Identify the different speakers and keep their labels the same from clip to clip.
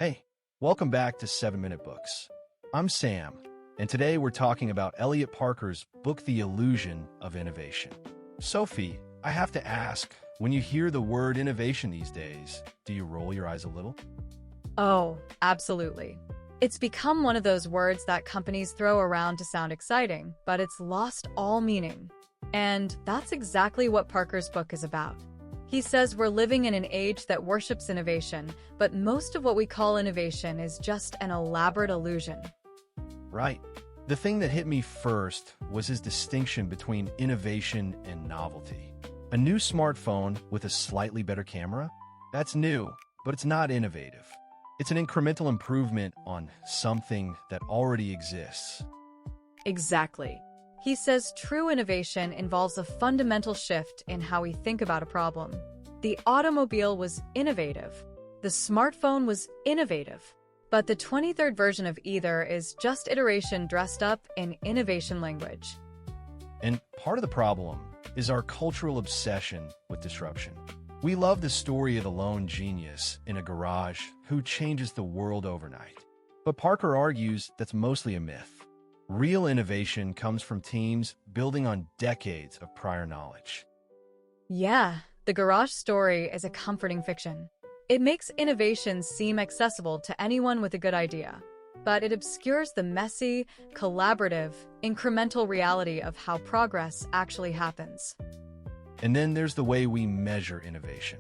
Speaker 1: Hey, welcome back to 7-Minute Books. I'm Sam, and today we're talking about Elliott Parker's book, The Illusion of Innovation. Sophie, I have to ask, when you hear the word innovation these days, do you roll your eyes a little?
Speaker 2: Oh, absolutely. It's become one of those words that companies throw around to sound exciting, but it's lost all meaning. And that's exactly what Parker's book is about. He says we're living in an age that worships innovation, but most of what we call innovation is just an elaborate illusion.
Speaker 1: Right. The thing that hit me first was his distinction between innovation and novelty. A new smartphone with a slightly better camera? That's new, but it's not innovative. It's an incremental improvement on something that already exists.
Speaker 2: Exactly. He says true innovation involves a fundamental shift in how we think about a problem. The automobile was innovative. The smartphone was innovative. But the 23rd version of either is just iteration dressed up in innovation language.
Speaker 1: And part of the problem is our cultural obsession with disruption. We love the story of the lone genius in a garage who changes the world overnight. But Parker argues that's mostly a myth. Real innovation comes from teams building on decades of prior knowledge.
Speaker 2: Yeah, the garage story is a comforting fiction. It makes innovation seem accessible to anyone with a good idea, but it obscures the messy, collaborative, incremental reality of how progress actually happens.
Speaker 1: And then there's the way we measure innovation.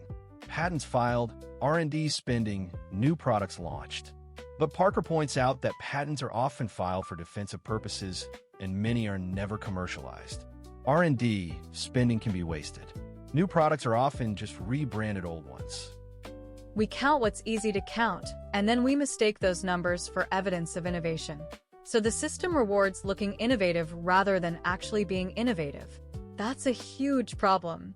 Speaker 1: Patents filed, R&D spending, new products launched. But Parker points out that patents are often filed for defensive purposes, and many are never commercialized. R&D spending can be wasted. New products are often just rebranded old ones.
Speaker 2: We count what's easy to count, and then we mistake those numbers for evidence of innovation. So the system rewards looking innovative rather than actually being innovative. That's a huge problem.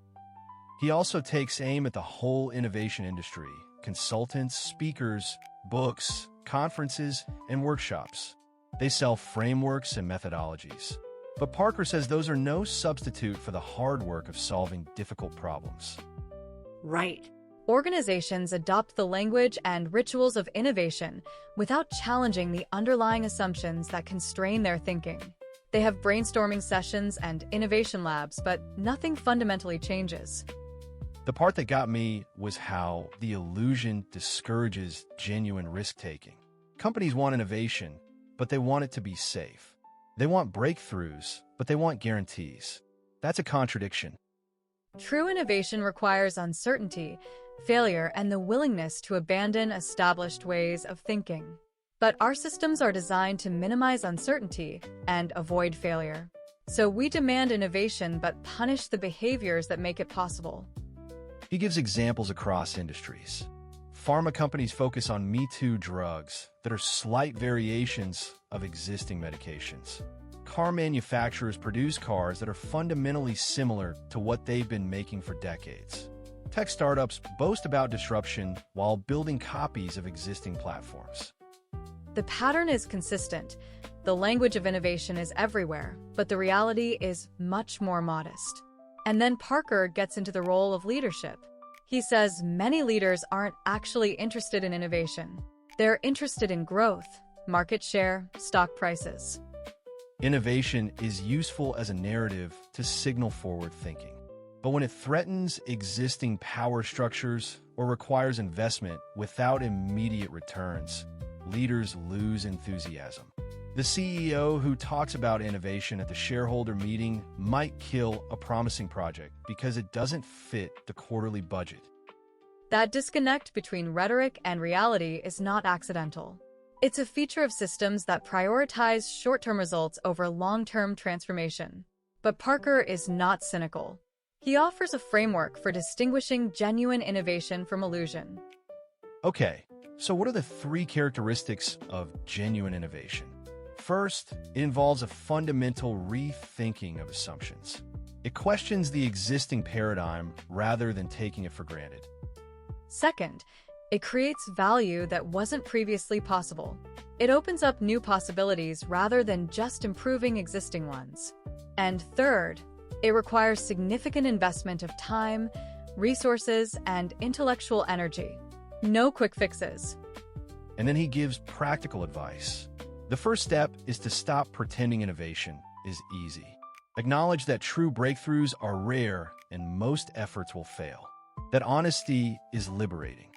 Speaker 1: He also takes aim at the whole innovation industry: consultants, speakers, books, conferences, and workshops. They sell frameworks and methodologies. But Parker says those are no substitute for the hard work of solving difficult problems.
Speaker 2: Right. Organizations adopt the language and rituals of innovation without challenging the underlying assumptions that constrain their thinking. They have brainstorming sessions and innovation labs, but nothing fundamentally changes.
Speaker 1: The part that got me was how the illusion discourages genuine risk-taking. Companies want innovation, but they want it to be safe. They want breakthroughs, but they want guarantees. That's a contradiction.
Speaker 2: True innovation requires uncertainty, failure, and the willingness to abandon established ways of thinking. But our systems are designed to minimize uncertainty and avoid failure. So we demand innovation but punish the behaviors that make it possible.
Speaker 1: He gives examples across industries. Pharma companies focus on me-too drugs that are slight variations of existing medications. Car manufacturers produce cars that are fundamentally similar to what they've been making for decades. Tech startups boast about disruption while building copies of existing platforms.
Speaker 2: The pattern is consistent. The language of innovation is everywhere, but the reality is much more modest. And then Parker gets into the role of leadership. He says many leaders aren't actually interested in innovation. They're interested in growth, market share, stock prices.
Speaker 1: Innovation is useful as a narrative to signal forward thinking. But when it threatens existing power structures or requires investment without immediate returns, leaders lose enthusiasm. The CEO who talks about innovation at the shareholder meeting might kill a promising project because it doesn't fit the quarterly budget.
Speaker 2: That disconnect between rhetoric and reality is not accidental. It's a feature of systems that prioritize short-term results over long-term transformation. But Parker is not cynical. He offers a framework for distinguishing genuine innovation from illusion.
Speaker 1: Okay, so what are the 3 characteristics of genuine innovation? First, it involves a fundamental rethinking of assumptions. It questions the existing paradigm rather than taking it for granted.
Speaker 2: Second, it creates value that wasn't previously possible. It opens up new possibilities rather than just improving existing ones. And third, it requires significant investment of time, resources, and intellectual energy. No quick fixes.
Speaker 1: And then he gives practical advice. The first step is to stop pretending innovation is easy. Acknowledge that true breakthroughs are rare and most efforts will fail. That honesty is liberating.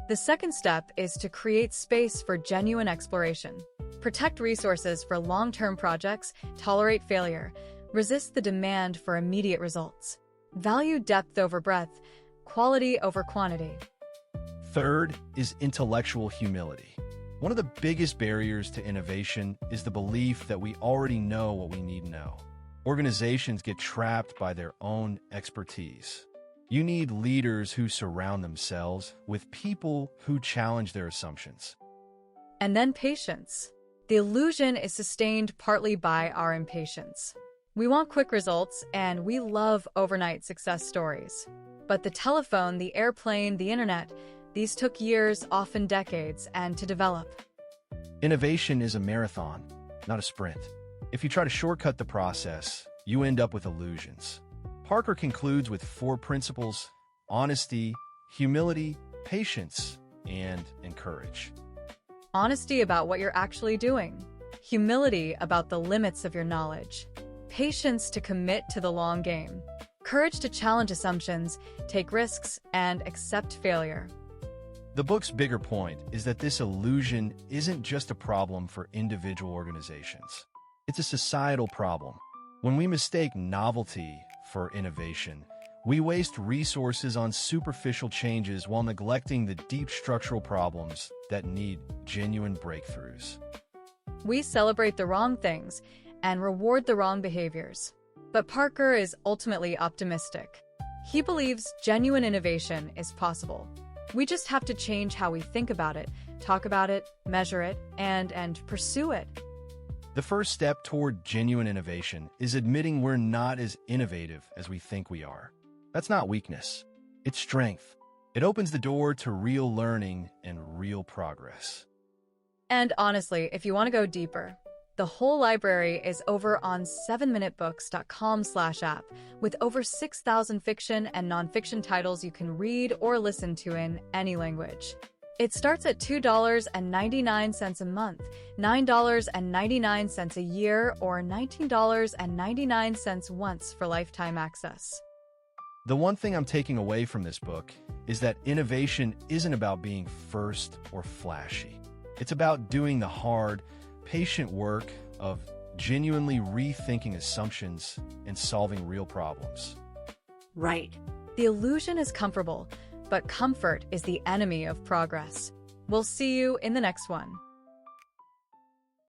Speaker 2: The second step is to create space for genuine exploration. Protect resources for long-term projects, tolerate failure, resist the demand for immediate results. Value depth over breadth, quality over quantity.
Speaker 1: Third is intellectual humility. One of the biggest barriers to innovation is the belief that we already know what we need to know. Organizations get trapped by their own expertise. You need leaders who surround themselves with people who challenge their assumptions.
Speaker 2: And then patience. The illusion is sustained partly by our impatience. We want quick results, and we love overnight success stories. But the telephone, the airplane, the internet, these took years, often decades, and to develop.
Speaker 1: Innovation is a marathon, not a sprint. If you try to shortcut the process, you end up with illusions. Parker concludes with 4 principles: honesty, humility, patience, and courage.
Speaker 2: Honesty about what you're actually doing. Humility about the limits of your knowledge. Patience to commit to the long game. Courage to challenge assumptions, take risks, and accept failure.
Speaker 1: The book's bigger point is that this illusion isn't just a problem for individual organizations. It's a societal problem. When we mistake novelty for innovation, we waste resources on superficial changes while neglecting the deep structural problems that need genuine breakthroughs.
Speaker 2: We celebrate the wrong things and reward the wrong behaviors. But Parker is ultimately optimistic. He believes genuine innovation is possible. We just have to change how we think about it, talk about it, measure it, and pursue it.
Speaker 1: The first step toward genuine innovation is admitting we're not as innovative as we think we are. That's not weakness. It's strength. It opens the door to real learning and real progress.
Speaker 2: And honestly, if you want to go deeper, the whole library is over on 7minutebooks.com/app with over 6,000 fiction and nonfiction titles you can read or listen to in any language. It starts at $2.99 a month, $9.99 a year, or $19.99 once for lifetime access.
Speaker 1: The one thing I'm taking away from this book is that innovation isn't about being first or flashy. It's about doing the hard, patient work of genuinely rethinking assumptions and solving real problems.
Speaker 3: Right.
Speaker 2: The illusion is comfortable, but comfort is the enemy of progress. We'll see you in the next one.